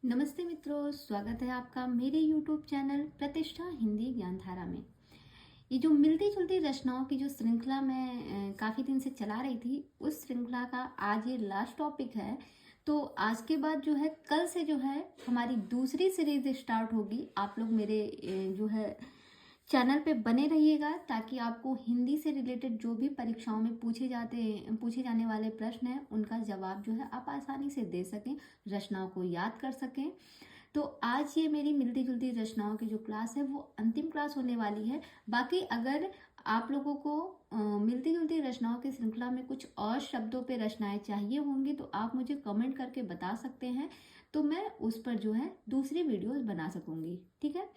नमस्ते मित्रों, स्वागत है आपका मेरे YouTube चैनल प्रतिष्ठा हिंदी ज्ञानधारा में। ये जो मिलती जुलती रचनाओं की जो श्रृंखला मैं काफ़ी दिन से चला रही थी, उस श्रृंखला का आज ये लास्ट टॉपिक है। तो आज के बाद जो है कल से जो है हमारी दूसरी सीरीज स्टार्ट होगी। आप लोग मेरे जो है चैनल पे बने रहिएगा ताकि आपको हिंदी से रिलेटेड जो भी परीक्षाओं में पूछे जाने वाले प्रश्न हैं उनका जवाब जो है आप आसानी से दे सकें, रचनाओं को याद कर सकें। तो आज ये मेरी मिलती जुलती रचनाओं की जो क्लास है वो अंतिम क्लास होने वाली है। बाकी अगर आप लोगों को मिलती जुलती रचनाओं की श्रृंखला में कुछ और शब्दों पे रचनाएं चाहिए होंगी तो आप मुझे कमेंट करके बता सकते हैं, तो मैं उस पर जो है दूसरी वीडियोस बना सकूंगी। ठीक है,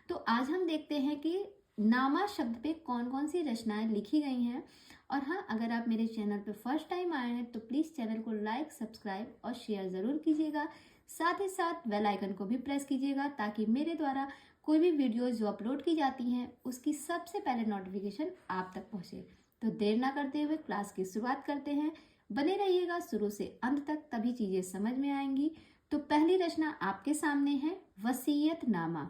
तो आज हम देखते हैं कि नामा शब्द पे कौन कौन सी रचनाएं लिखी गई हैं। और हाँ, अगर आप मेरे चैनल पे फर्स्ट टाइम आए हैं तो प्लीज़ चैनल को लाइक, सब्सक्राइब और शेयर ज़रूर कीजिएगा। साथ ही साथ बेल आइकन को भी प्रेस कीजिएगा ताकि मेरे द्वारा कोई भी वीडियोस जो अपलोड की जाती हैं उसकी सबसे पहले नोटिफिकेशन आप तक पहुँचे। तो देर ना करते हुए क्लास की शुरुआत करते हैं। बने रहिएगा शुरू से अंत तक, तभी चीज़ें समझ में आएंगी। तो पहली रचना आपके सामने है वसीयतनामा।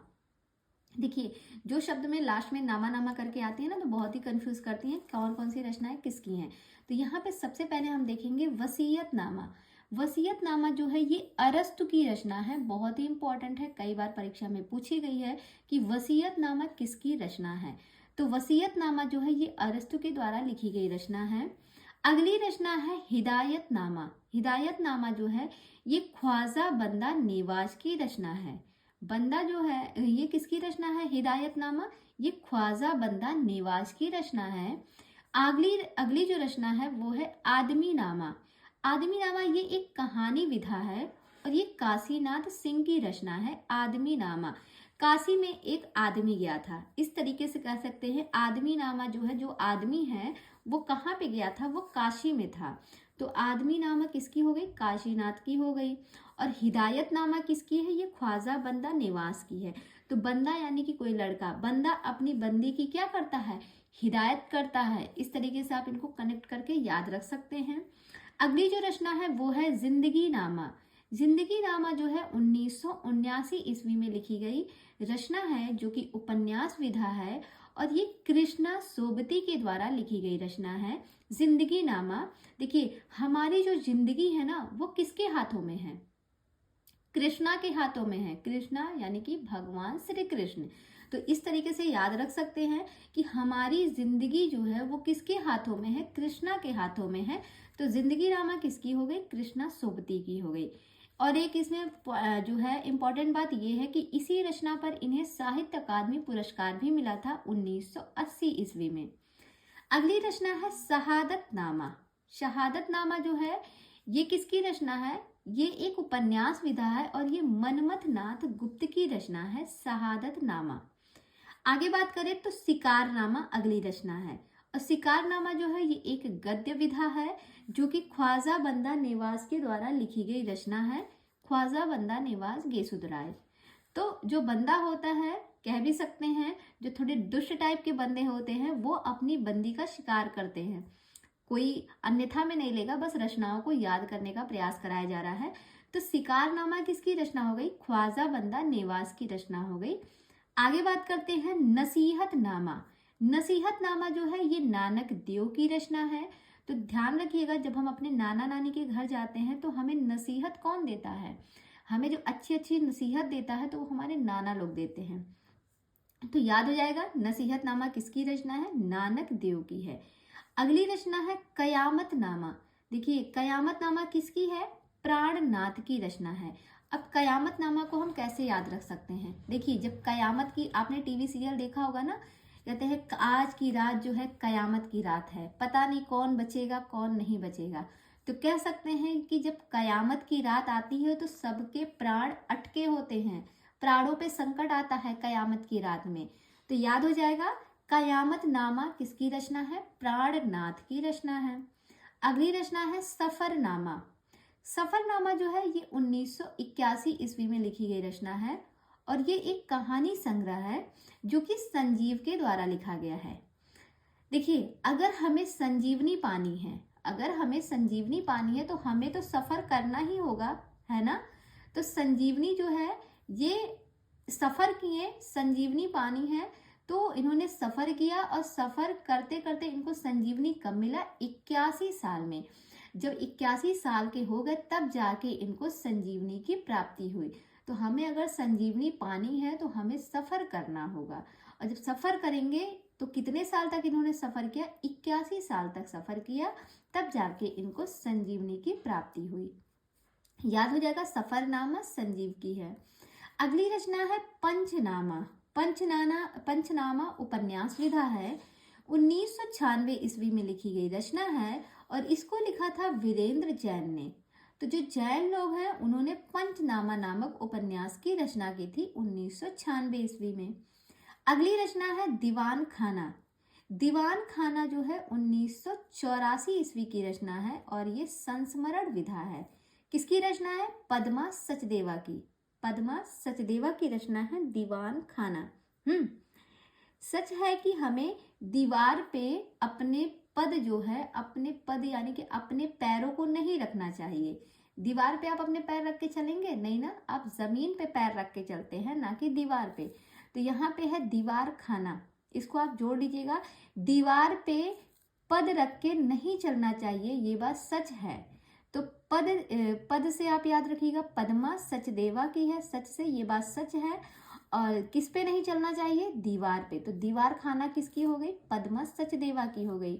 देखिए, जो शब्द में लास्ट में नामा नामा करके आती है ना, तो बहुत ही कंफ्यूज करती हैं कौन कौन सी रचनाएं किसकी हैं। तो यहाँ पे सबसे पहले हम देखेंगे वसीयतनामा। वसीयतनामा जो है ये अरस्तु की रचना है, बहुत ही इंपॉर्टेंट है, कई बार परीक्षा में पूछी गई है कि वसीयतनामा किसकी रचना है। तो वसीयतनामा जो है ये अरस्तु के द्वारा लिखी गई रचना है। अगली रचना है हिदायतनामा। हिदायतनामा जो है ये ख्वाजा बंदा नेवाज की रचना है। बंदा जो है ये किसकी रचना है? हिदायतनामा ये ख्वाजा बंदा नेवाज की रचना है। अगली अगली जो रचना है वो है आदमी नामा। आदमी नामा ये एक कहानी विधा है और ये काशीनाथ सिंह की रचना है। आदमी नामा, काशी में एक आदमी गया था, इस तरीके से कह सकते हैं। आदमी नामा जो है, जो आदमी है वो कहाँ पे गया था? वो काशी में था। तो आदमी नामा किसकी हो गई? काशीनाथ की हो गई। और हिदायतनामा किसकी है? ये ख्वाजा बंदा नेवास की है। तो बंदा यानी कि कोई लड़का, बंदा अपनी बंदी की क्या करता है? हिदायत करता है। इस तरीके से आप इनको कनेक्ट करके याद रख सकते हैं। अगली जो रचना है वो है जिंदगी नामा। जिंदगी नामा जो है 1979 ईस्वी में लिखी गई रचना है, जो कि उपन्यास विधा है और ये कृष्णा सोबती के द्वारा लिखी गई रचना है। जिंदगी नामा, देखिए हमारी जो जिंदगी है ना वो किसके हाथों में है? कृष्णा के हाथों में है। कृष्णा यानी कि भगवान श्री कृष्ण। तो इस तरीके से याद रख सकते हैं कि हमारी जिंदगी जो है वो किसके हाथों में है? कृष्णा के हाथों में है। तो जिंदगी नामा किसकी हो गई? कृष्णा सोबती की हो गई। और एक इसमें जो है इम्पोर्टेंट बात यह है कि इसी रचना पर इन्हें साहित्य अकादमी पुरस्कार भी मिला था 1980 ईस्वी में। अगली रचना है शहादतनामा। शहादतनामा जो है ये किसकी रचना है? ये एक उपन्यास विधा है और ये मनमथ नाथ गुप्त की रचना है शहादतनामा। आगे बात करें तो शिकारनामा अगली रचना है। और शिकारनामा जो है ये एक गद्य विधा है, जो कि ख्वाजा बंदा नेवाज के द्वारा लिखी गई रचना है। ख्वाजा बंदा नेवाज गेसुदराय। तो जो बंदा होता है, कह भी सकते हैं जो थोड़े दुष्ट टाइप के बंदे होते हैं, वो अपनी बंदी का शिकार करते हैं। कोई अन्यथा में नहीं लेगा, बस रचनाओं को याद करने का प्रयास कराया जा रहा है। तो शिकारनामा किसकी रचना हो गई? ख्वाजा बंदा नेवाज की रचना हो गई। आगे बात करते हैं नसीहतनामा। नसीहतनामा जो है ये नानक देव की रचना है। तो ध्यान रखिएगा, जब हम अपने नाना नानी के घर जाते हैं तो हमें नसीहत कौन देता है? हमें जो अच्छी अच्छी नसीहत देता है तो वो हमारे नाना लोग देते हैं। तो याद हो जाएगा नसीहतनामा किसकी रचना है? नानक देव की है। अगली रचना है कयामतनामा। देखिए कयामतनामा किसकी है? प्राणनाथ की रचना है। अब कयामतनामा को हम कैसे याद रख सकते हैं? देखिए, जब कयामत की, आपने टीवी सीरियल देखा होगा ना, कहते हैं आज की रात जो है कयामत की रात है, पता नहीं कौन बचेगा कौन नहीं बचेगा। तो कह सकते हैं कि जब कयामत की रात आती है तो सबके प्राण अटके होते हैं, प्राणों पे संकट आता है कयामत की रात में। तो याद हो जाएगा कयामतनामा किसकी रचना है? प्राणनाथ की रचना है। अगली रचना है सफरनामा। सफरनामा जो है ये 1981 ईस्वी में लिखी गई रचना है और ये एक कहानी संग्रह है जो कि संजीव के द्वारा लिखा गया है। देखिए, अगर हमें संजीवनी पानी है, तो हमें तो सफर करना ही होगा, है ना? तो संजीवनी जो है ये सफर किए, संजीवनी पानी है तो इन्होंने सफर किया और सफर करते करते इनको संजीवनी कब मिला? 81 साल में। जब 81 साल के हो गए तब जाके इनको संजीवनी की प्राप्ति हुई। तो हमें अगर संजीवनी पानी है तो हमें सफर करना होगा, और जब सफर करेंगे तो कितने साल तक इन्होंने सफर किया? 81 साल तक सफर किया, तब जाके इनको संजीवनी की प्राप्ति हुई। याद हो जाएगा, सफरनामा संजीव की है। अगली रचना है पंचनामा। पंचनामा उपन्यास विधा है, 1996 ईस्वी में लिखी गई रचना है और इसको लिखा था वीरेंद्र जैन ने। तो जो जैन लोग हैं उन्होंने पंचनामा नामक उपन्यास की रचना की थी 1996 ईस्वी में। अगली रचना है दीवान खाना। दीवान खाना जो है 1984 ईस्वी की रचना है और ये संस्मरण विधा है। किसकी रचना है? पद्मा सचदेवा की। पद्मा सचदेवा की रचना है दीवान खाना। सच है कि हमें दीवार पे अपने पद जो है, अपने पद यानी कि अपने पैरों को नहीं रखना चाहिए। दीवार पे आप अपने पैर रख के चलेंगे नहीं ना, आप जमीन पे पैर रख के चलते हैं, ना कि दीवार पे। तो यहाँ पे है दीवार खाना, इसको आप जोड़ लीजिएगा। दीवार पे पद रख के नहीं चलना चाहिए, ये बात सच है। तो पद से आप याद रखिएगा, पद्मा सचदेवा की है, सच से, ये बात सच है। और किस पे नहीं चलना चाहिए? दीवार पे। तो दीवार खाना किसकी हो गई? पद्मा सचदेवा की हो गई।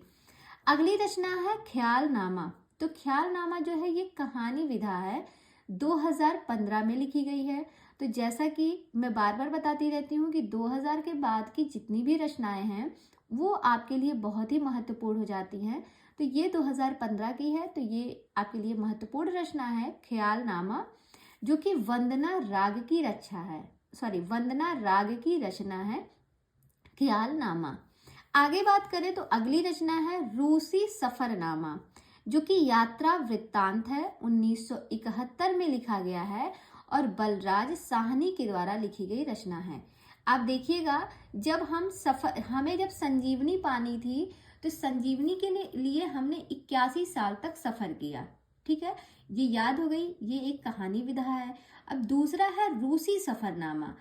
अगली रचना है ख्यालनामा। तो ख्यालनामा जो है ये कहानी विधा है, 2015 में लिखी गई है। तो जैसा कि मैं बार बार बताती रहती हूँ कि 2000 के बाद की जितनी भी रचनाएं हैं वो आपके लिए बहुत ही महत्वपूर्ण हो जाती हैं। तो ये 2015 की है, तो ये आपके लिए महत्वपूर्ण रचना है ख्यालनामा, जो कि वंदना राग की वंदना राग की रचना है ख्यालनामा। आगे बात करें तो अगली रचना है रूसी सफरनामा, जो कि यात्रा वृत्तांत है, 1971 में लिखा गया है और बलराज साहनी के द्वारा लिखी गई रचना है। आप देखिएगा, जब हमें जब संजीवनी पानी थी तो संजीवनी के लिए हमने 81 साल तक सफर किया। ठीक है, ये याद हो गई, ये एक कहानी विधा है। अब दूसरा है रूसी सफरनामा।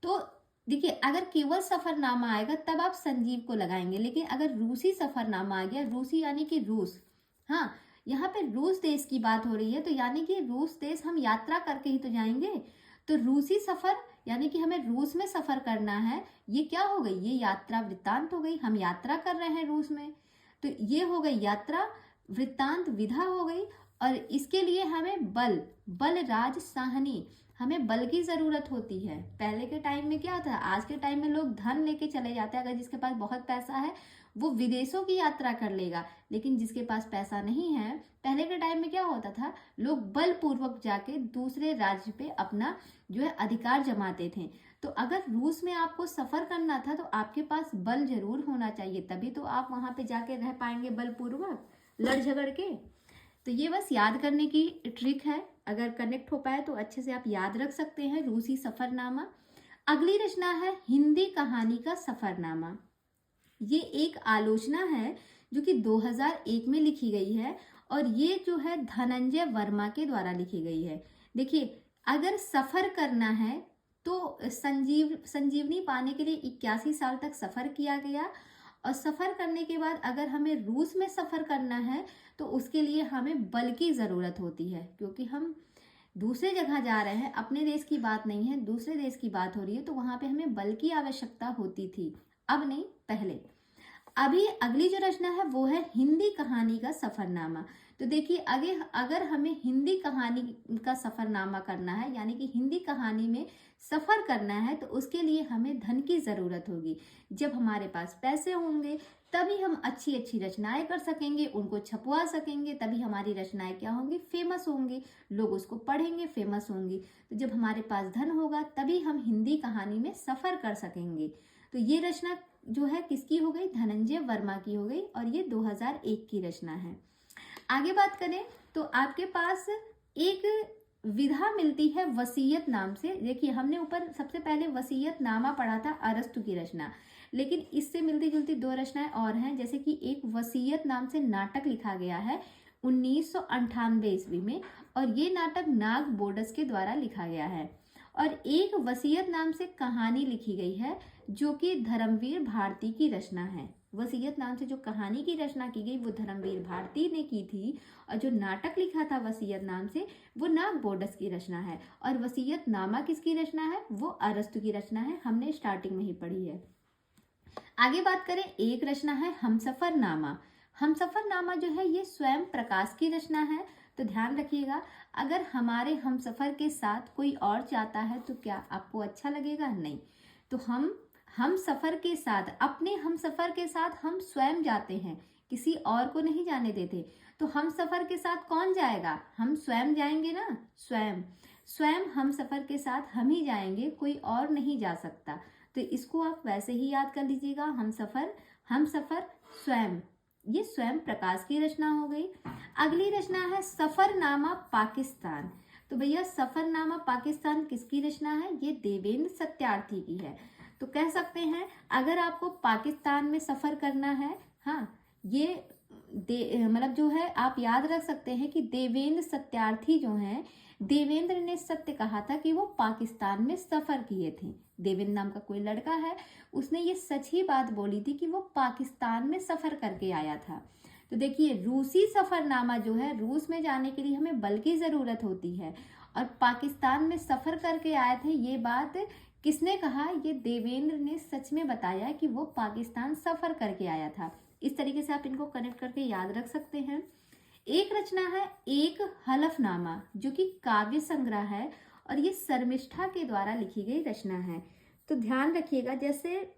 तो देखिए, अगर केवल सफरनामा आएगा तब आप संजीव को लगाएंगे, लेकिन अगर रूसी सफरनामा आ गया, रूसी यानी कि रूस, हाँ यहाँ पे रूस देश की बात हो रही है, तो यानी कि रूस देश हम यात्रा करके ही तो जाएंगे। तो रूसी सफर यानी कि हमें रूस में सफर करना है, ये क्या हो गई? ये यात्रा वृत्तांत हो गई, हम यात्रा कर रहे हैं रूस में, तो ये हो गई यात्रा वृत्तांत विधा हो गई। और इसके लिए हमें बलराज साहनी, हमें बल की जरूरत होती है। पहले के टाइम में क्या था, आज के टाइम में लोग धन लेके चले जाते हैं, अगर जिसके पास बहुत पैसा है वो विदेशों की यात्रा कर लेगा, लेकिन जिसके पास पैसा नहीं है, पहले के टाइम में क्या होता था, लोग बलपूर्वक जाके दूसरे राज्य पे अपना जो है अधिकार जमाते थे। तो अगर रूस में आपको सफर करना था तो आपके पास बल जरूर होना चाहिए, तभी तो आप वहां पे जाके रह पाएंगे बलपूर्वक, लड़ झगड़ के। तो ये बस याद करने की ट्रिक है, अगर कनेक्ट हो पाए तो अच्छे से आप याद रख सकते हैं रूसी सफरनामा। अगली रचना है हिंदी कहानी का सफरनामा। ये एक आलोचना है जो कि 2001 में लिखी गई है और ये जो है धनंजय वर्मा के द्वारा लिखी गई है। देखिए, अगर सफर करना है तो संजीवनी पाने के लिए 81 साल तक सफर किया गया, और सफर करने के बाद अगर हमें रूस में सफर करना है तो उसके लिए हमें बल की जरूरत होती है, क्योंकि हम दूसरे जगह जा रहे हैं, अपने देश की बात नहीं है, दूसरे देश की बात हो रही है, तो वहां पे हमें बल की आवश्यकता होती थी, अब नहीं, पहले। अभी अगली जो रचना है वो है हिंदी कहानी का सफरनामा। तो देखिए, अगर हमें हिंदी कहानी का सफरनामा करना है, यानी कि हिंदी कहानी में सफर करना है, तो उसके लिए हमें धन की जरूरत होगी। जब हमारे पास पैसे होंगे तभी हम अच्छी अच्छी रचनाएं कर सकेंगे, उनको छपवा सकेंगे, तभी हमारी रचनाएं क्या होंगी? फेमस होंगी, लोग उसको पढ़ेंगे, फेमस होंगी। तो जब हमारे पास धन होगा तभी हम हिंदी कहानी में सफर कर सकेंगे। तो ये रचना जो है किसकी हो गई? धनंजय वर्मा की हो गई, और ये 2001 की रचना है। आगे बात करें तो आपके पास एक विधा मिलती है वसीयत नाम से। देखिए, हमने ऊपर सबसे पहले वसीयत नामा पढ़ा था, अरस्तु की रचना, लेकिन इससे मिलती जुलती दो रचनाएं और हैं, जैसे कि एक वसीयत नाम से नाटक लिखा गया है 1998 ईस्वी में, और ये नाटक नाग बोडस के द्वारा लिखा गया है। और एक वसीयत नाम से कहानी लिखी गई है जो कि धर्मवीर भारती की रचना है। वसीयत नाम से जो कहानी की रचना की गई वो धर्मवीर भारती ने की थी, और जो नाटक लिखा था वसीयत नाम से वो नाग बोडस की रचना है। और वसीयत नामा किसकी रचना है? वो अरस्तु की रचना है, हमने स्टार्टिंग में ही पढ़ी है। आगे बात करें, एक रचना है हमसफरनामा। हमसफरनामा जो है ये स्वयं प्रकाश की रचना है। तो ध्यान रखिएगा, अगर हमारे हमसफर के साथ कोई और जाता है तो क्या आपको अच्छा लगेगा? नहीं। तो हम सफर के साथ, अपने हम सफर के साथ हम स्वयं जाते हैं, किसी और को नहीं जाने देते। तो हम सफर के साथ कौन जाएगा? हम स्वयं जाएंगे ना, स्वयं स्वयं हम सफर के साथ हम ही जाएंगे, कोई और नहीं जा सकता। तो इसको आप वैसे ही याद कर लीजिएगा, हम सफर स्वयं, ये स्वयं प्रकाश की रचना हो गई। अगली रचना है सफरनामा पाकिस्तान। तो भैया सफरनामा पाकिस्तान किसकी रचना है? ये देवेंद्र सत्यार्थी की है। तो कह सकते हैं अगर आपको पाकिस्तान में सफर करना है, हाँ, ये मतलब जो है आप याद रख सकते हैं कि देवेंद्र सत्यार्थी जो हैं, देवेंद्र ने सत्य कहा था कि वो पाकिस्तान में सफर किए थे। देवेंद्र नाम का कोई लड़का है, उसने ये सच ही बात बोली थी कि वो पाकिस्तान में सफर करके आया था। तो देखिए, रूसी सफरनामा जो है, रूस में जाने के लिए हमें बल की जरूरत होती है, और पाकिस्तान में सफर करके आए थे, ये बात किसने कहा? ये देवेंद्र ने सच में बताया कि वो पाकिस्तान सफर करके आया था। इस तरीके से आप इनको कनेक्ट करके याद रख सकते हैं। एक रचना है एक हलफनामा, जो कि काव्य संग्रह है, और ये शर्मिष्ठा के द्वारा लिखी गई रचना है। तो ध्यान रखिएगा, जैसे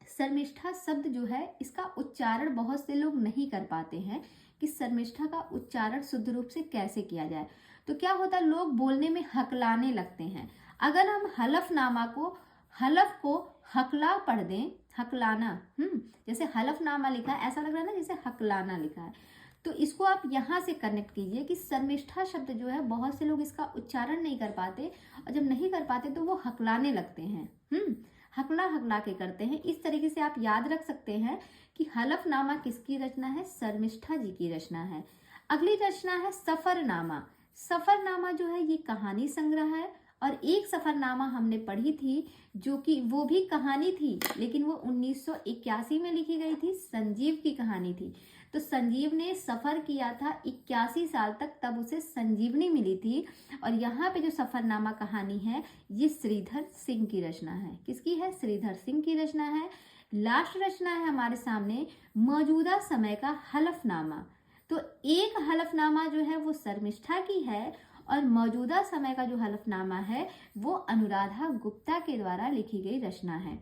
शर्मिष्ठा शब्द जो है, इसका उच्चारण बहुत से लोग नहीं कर पाते हैं कि शर्मिष्ठा का उच्चारण शुद्ध रूप से कैसे किया जाए। तो क्या होता है, लोग बोलने में हकलाने लगते हैं। अगर हम हलफनामा को, हलफ को हकला पढ़ दें, हकलाना, जैसे हलफनामा लिखा है, ऐसा लग रहा है ना जैसे हकलाना लिखा है। तो इसको आप यहाँ से कनेक्ट कीजिए कि शर्मिष्ठा शब्द जो है, बहुत से लोग इसका उच्चारण नहीं कर पाते, और जब नहीं कर पाते तो वो हकलाने लगते हैं, हकला के करते हैं। इस तरीके से आप याद रख सकते हैं कि हलफनामा किसकी रचना है? शर्मिष्ठा जी की रचना है। अगली रचना है सफरनामा। सफरनामा जो है ये कहानी संग्रह है, और एक सफरनामा हमने पढ़ी थी जो कि वो भी कहानी थी, लेकिन वो 1981 में लिखी गई थी, संजीव की कहानी थी। तो संजीव ने सफर किया था 81 साल तक, तब उसे संजीवनी मिली थी। और यहाँ पे जो सफरनामा कहानी है ये श्रीधर सिंह की रचना है। किसकी है? श्रीधर सिंह की रचना है। लास्ट रचना है हमारे सामने मौजूदा समय का हलफनामा। तो एक हलफनामा जो है वो शर्मिष्ठा की है, और मौजूदा समय का जो हलफनामा है वो अनुराधा गुप्ता के द्वारा लिखी गई रचना है।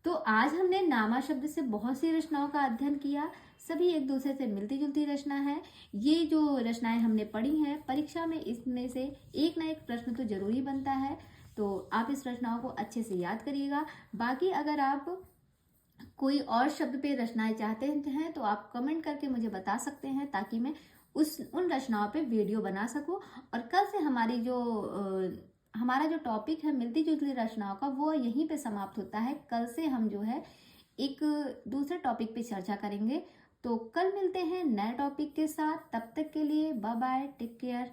तो आज हमने नामा शब्द से बहुत सी रचनाओं का अध्ययन किया, सभी एक दूसरे से मिलती जुलती रचना है। ये जो रचनाएं हमने पढ़ी हैं, परीक्षा में इसमें से एक ना एक प्रश्न तो जरूरी बनता है, तो आप इस रचनाओं को अच्छे से याद करिएगा। बाकी अगर आप कोई और शब्द पे रचनाएं चाहते हैं तो आप कमेंट करके मुझे बता सकते हैं, ताकि मैं उन रचनाओं पे वीडियो बना सकूं। और कल से हमारा जो टॉपिक है मिलती जुलती रचनाओं का, वो यहीं पे समाप्त होता है। कल से हम जो है एक दूसरे टॉपिक पे चर्चा करेंगे। तो कल मिलते हैं नए टॉपिक के साथ, तब तक के लिए बाय बाय, टेक केयर।